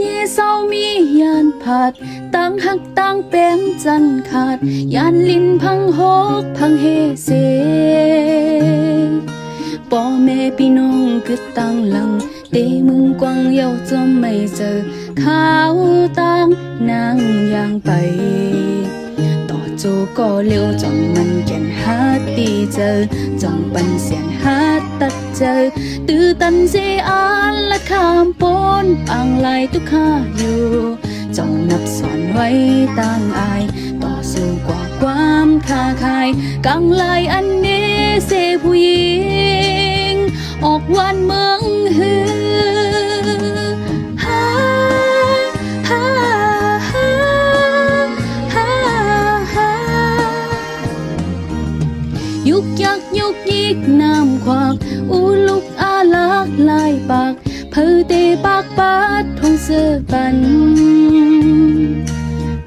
เย่เศร้ามียานผาดตั้งหักตั้งแป้งจันขาดยานลิ้นพังหกพังเฮเซป่อแม่พี่น้องคือตั้งหลังเตมึงกวางเยาจมไม่เจอข้าวตั้งนางยางไปต่อโจก็เร็วจังมันแก่นหาตีเจอจังปันเสียนหาตัดเจอตื้อตันเสอานและข้ามปนปังลายตุกข้าอยู่จ้องนับสอนไว้ตั้งอายต่อสู้กว่าความค้าขายกังลายอันนี้เสผู้หญิงออกวันเมืองฮือฮ่าฮ่าฮ่าฮ่าฮ่ายุกยักยุกยิกน้ำควักอูลุกอาลักลายปากเพอเตปากปาดทงเสื้อปัน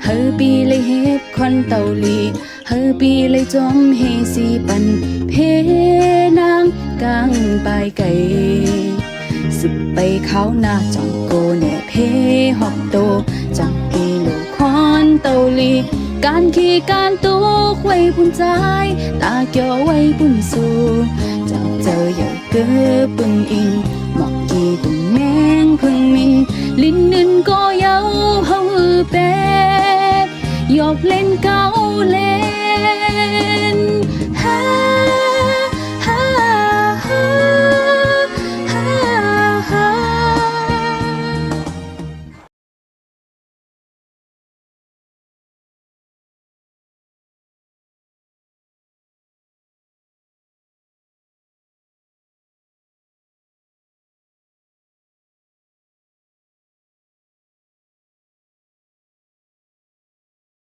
เฮอปีเลยเฮ็ดควันเตาลีเฮอปีเลยจอมเฮสีปันเพนางกลางปลายไก่สึกไปเขาหน้าจองโกแน่เพหอบโตจังปีโลคอนเตาลีการขี่การตุกไว้ปุ่นใจตาเกี่ยวไว้ปุ่นสู่จังเจออย่าเกือปึงอิงหมอกกีตุ่มแมงพึ่งมินลิ้นนึนก็เยาเฮาเป็ดหยอกเล่นเกาเล่